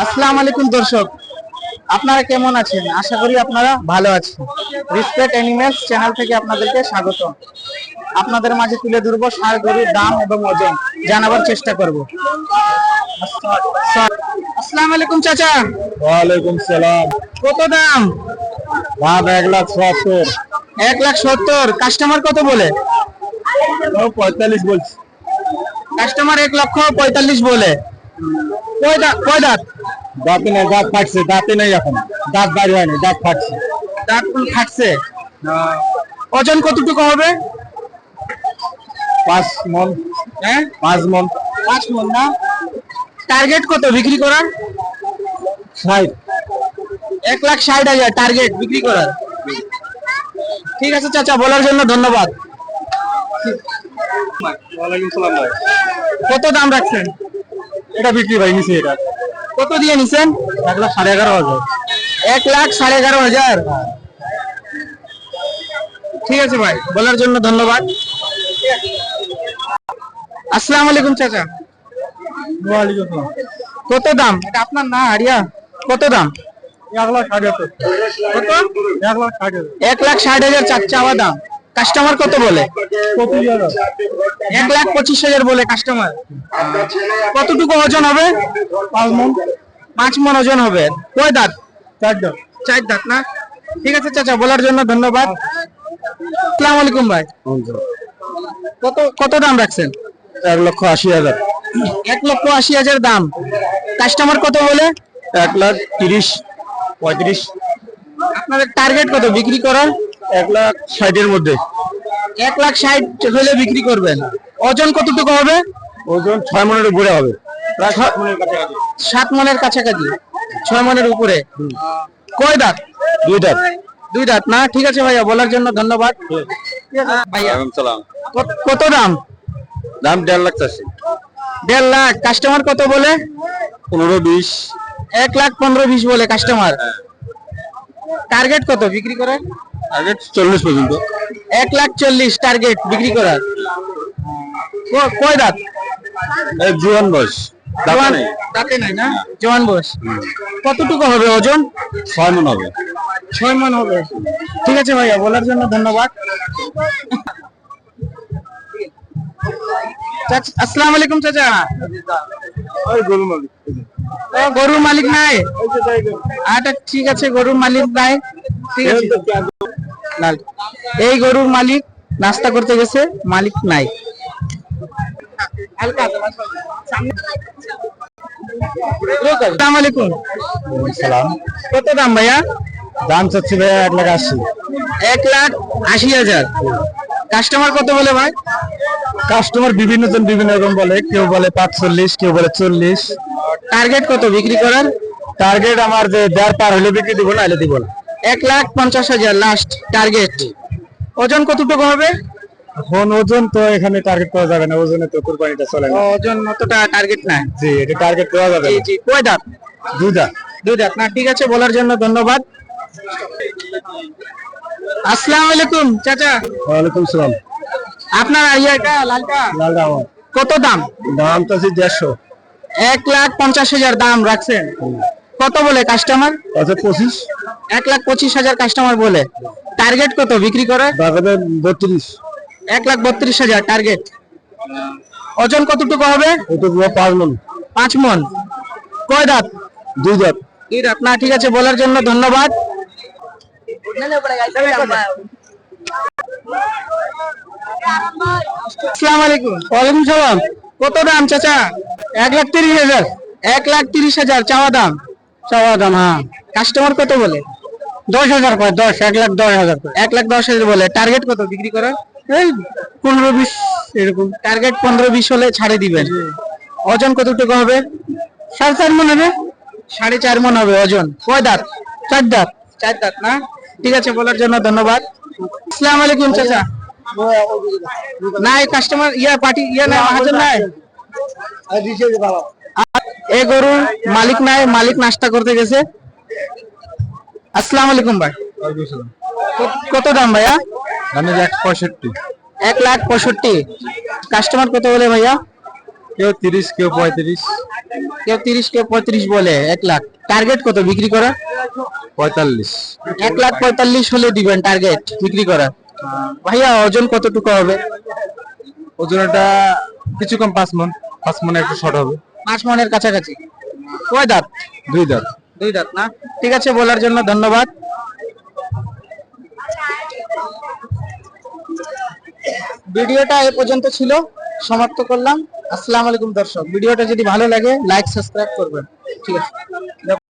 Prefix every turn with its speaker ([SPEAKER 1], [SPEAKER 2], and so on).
[SPEAKER 1] আসসালামু আলাইকুম দর্শক, আপনারা কেমন আছেন? আশা করি আপনারা ভালো আছেন। রেসপেক্ট অ্যানিমেলস চ্যানেল থেকে আপনাদেরকে স্বাগত। আপনাদের মাঝে তুলে ধরবো ষাঁড় গরুর দাম এবং ওজন জানাবার চেষ্টা করব। আসসালামু আলাইকুম চাচা।
[SPEAKER 2] ওয়ালাইকুম সালাম।
[SPEAKER 1] কত দাম?
[SPEAKER 2] দাম 1,70,000।
[SPEAKER 1] 1,70,000। কাস্টমার কত বলে?
[SPEAKER 2] 45 বলছি।
[SPEAKER 1] কাস্টমার 1,45,000 বলে। কয় দাঁত?
[SPEAKER 2] দাঁতে নেই, দাঁত ফাটছে। দাঁতে নেই এখন, দাঁত বাইরে হয়নি, দাঁত ফাটছে।
[SPEAKER 1] দাঁত ফাটছে। ওজন কতটুকু হবে?
[SPEAKER 2] 5 মন।
[SPEAKER 1] হ্যাঁ,
[SPEAKER 2] 5 মন।
[SPEAKER 1] 5 মণ না? টার্গেট কত বিক্রি করার?
[SPEAKER 2] 60।
[SPEAKER 1] 1,60,000 টার্গেট বিক্রি করার। ঠিক আছে চাচা, বলার জন্য ধন্যবাদ।
[SPEAKER 2] ওয়ালাইকুম সালাম ভাই।
[SPEAKER 1] কত দাম রাখছেন?
[SPEAKER 2] এটা বিক্রি ভাই নিছি। এটা
[SPEAKER 1] কত দিয়ে নিছেন?
[SPEAKER 2] 1,11,500।
[SPEAKER 1] 1,11,500। ঠিক আছে ভাই, বলার জন্য ধন্যবাদ। আসসালামু আলাইকুম চাচা।
[SPEAKER 2] ওয়ালাইকুম সালাম।
[SPEAKER 1] কত দাম? এটা আপনার না হারিয়া? কত দাম?
[SPEAKER 2] 1,60,000।
[SPEAKER 1] কত?
[SPEAKER 2] 1,60,000।
[SPEAKER 1] 1,60,000 চাওয়া দাম। কাস্টমার কত বলে?
[SPEAKER 2] 25,000।
[SPEAKER 1] 1,25,000 বলে কাস্টমার। কতটুকু ওজন হবে?
[SPEAKER 2] 5 মন।
[SPEAKER 1] 5 মণ ওজন হবে। কয় দাঁত?
[SPEAKER 2] 4 দাঁত।
[SPEAKER 1] 4 দাঁত না? ঠিক আছে চাচা, বলার জন্য ধন্যবাদ। আসসালামু আলাইকুম ভাই। কত দাম রাখছেন?
[SPEAKER 2] 1,80,000।
[SPEAKER 1] 1,80,000 দাম। কাস্টমার কত বলে?
[SPEAKER 2] 1,30,000, 35।
[SPEAKER 1] আপনাদের টার্গেট কত বিক্রি করার?
[SPEAKER 2] 1,60,000 এর মধ্যে।
[SPEAKER 1] 1,60,000 হলে বিক্রি করবেন। ওজন কতটুকু হবে?
[SPEAKER 2] ওজন 6 মনের উপরে হবে, প্রায় 7 মনের কাছাকাছি।
[SPEAKER 1] 7 মণের কাছাকাছি। 6 মণের উপরে। কয় দাঁত?
[SPEAKER 2] 2 দাঁত।
[SPEAKER 1] 2 দাঁত না? ঠিক আছে ভাইয়া, বলার জন্য ধন্যবাদ। ভাইয়া
[SPEAKER 2] সালাম।
[SPEAKER 1] কত দাম?
[SPEAKER 2] দাম 1.5 লাখ চাচ্ছি।
[SPEAKER 1] 1.5 লাখ। কাস্টমার কত বলে?
[SPEAKER 2] 15-20।
[SPEAKER 1] 1,15,000 বলে কাস্টমার। টার্গেট কত বিক্রি করার?
[SPEAKER 2] আগে 40 পর্যন্ত।
[SPEAKER 1] 1,40,000 টার্গেট বিক্রি করার। কয় দাঁত?
[SPEAKER 2] জোয়ান বয়স।
[SPEAKER 1] দাঁতে নাই না? জওয়ান বয়স। কতটুকু হবে ওজন?
[SPEAKER 2] 6 মন হবে।
[SPEAKER 1] 6 মণ হবে। ঠিক আছে ভাইয়া, বলার জন্য ধন্যবাদ। আসসালামু আলাইকুম চাচা।
[SPEAKER 2] ওই গরু মালিক।
[SPEAKER 1] গরুর মালিক নাই? আচ্ছা ঠিক আছে, গরুর মালিক নাই। ঠিক আছে। এই গরুর মালিক নাস্তা করতে গেছে, মালিক নাই। আসসালামু আলাইকুম।
[SPEAKER 2] সালাম।
[SPEAKER 1] কত দাম ভাইয়া?
[SPEAKER 2] দাম চাচ্ছি ভাই 1,80,000।
[SPEAKER 1] 1,80,000। কাস্টমার কত বলে ভাই?
[SPEAKER 2] কাস্টমার বিভিন্ন জন বিভিন্ন রকম বলে, কেউ বলে 45, কেউ বলে 40।
[SPEAKER 1] টার্গেট কত বিক্রি করার?
[SPEAKER 2] টার্গেট আমার যে 1.5 পার হলে বিক্রি দিব, না হলে দিব না।
[SPEAKER 1] 1,50,000 লাস্ট টার্গেট। ওজন কতটুকু হবে?
[SPEAKER 2] এখন ওজন তো এখানে টার্গেট করা যাবে না, ওজনে তো কুরবানিটা চলে না।
[SPEAKER 1] ওজন অতটা টার্গেট না।
[SPEAKER 2] জি, এটা টার্গেট দেওয়া যাবে না।
[SPEAKER 1] জি। কয় দাঁত?
[SPEAKER 2] 2 দাঁত।
[SPEAKER 1] 2 দাঁত না? ঠিক আছে, বলার জন্য ধন্যবাদ। আসসালামু আলাইকুম চাচা।
[SPEAKER 2] ওয়ালাইকুম সালাম।
[SPEAKER 1] আপনার ইয়েটা লালটা
[SPEAKER 2] লাল দাম।
[SPEAKER 1] কত দাম?
[SPEAKER 2] দাম চাচ্ছি 150।
[SPEAKER 1] 1,50,000 দাম রাখছেন। কত বলে কাস্টমার?
[SPEAKER 2] আচ্ছা 25।
[SPEAKER 1] 1,25,000 কাস্টমার বলে। টার্গেট কত বিক্রি করার?
[SPEAKER 2] বাজারে 32।
[SPEAKER 1] 1,32,000 টার্গেট। ওজন কতটুকু হবে?
[SPEAKER 2] এটা 5 মন।
[SPEAKER 1] 5 মণ। কয় দাঁত?
[SPEAKER 2] 2 দাঁত।
[SPEAKER 1] 2 দাঁত না? ঠিক আছে, বলার জন্য ধন্যবাদ। আসসালামু আলাইকুম।
[SPEAKER 2] ওয়ালাইকুম সালাম।
[SPEAKER 1] কত দাম চাচা?
[SPEAKER 2] 1,30,000।
[SPEAKER 1] 1,30,000 চাওয়া দাম।
[SPEAKER 2] চাওয়া দাম। হ্যাঁ।
[SPEAKER 1] কাস্টমার কত বলে?
[SPEAKER 2] 10,000 কয়। 1,10,000 কয়।
[SPEAKER 1] 1,10,000 বলে। টার্গেট কত বিক্রি করার?
[SPEAKER 2] এই 15-20 এরকম।
[SPEAKER 1] টার্গেট 15-20 হলে ছাড়ে দিবেন। ওজন কতটুকু হবে?
[SPEAKER 2] 4.5 মন হবে।
[SPEAKER 1] 4.5 মণ হবে ওজন। কয় দাঁত?
[SPEAKER 2] 4 দাঁত।
[SPEAKER 1] 4 দাঁত না? ঠিক আছে, বলার জন্য ধন্যবাদ। আসসালামু আলাইকুম চাচা। নাই কাস্টমার পার্টি নাই, মহাজন নাই। এই গরুর মালিক নাই, মালিক নাস্তা করতে গেছে। আসসালামু আলাইকুম ভাই। কত দাম ভাইয়া?
[SPEAKER 2] আমি 165।
[SPEAKER 1] 1,65,000। কাস্টমার কত বলে ভাইয়া?
[SPEAKER 2] কেউ 30, কেউ 35,
[SPEAKER 1] কেউ 30, কেউ 35 বলে। 1 লাখ টার্গেট কত বিক্রি করা?
[SPEAKER 2] 45।
[SPEAKER 1] 1,45,000 হলে দিবেন টার্গেট বিক্রি করা। ভাইয়া ওজন কতটুকু হবে?
[SPEAKER 2] ওজনটা কিছু কম, 5 মণ। 5 মণে একটু শর্ট হবে।
[SPEAKER 1] 5 মণের কাছাকাছি। কয় দাঁত?
[SPEAKER 2] 2 দাঁত।
[SPEAKER 1] 2 দাঁত না? ঠিক আছে, বলার জন্য ধন্যবাদ। ভিডিওটা এ পর্যন্ত ছিল, সমাপ্ত করলাম। আসসালামু আলাইকুম দর্শক। ভিডিওটা যদি ভালো লাগে লাইক সাবস্ক্রাইব করবেন। ঠিক আছে।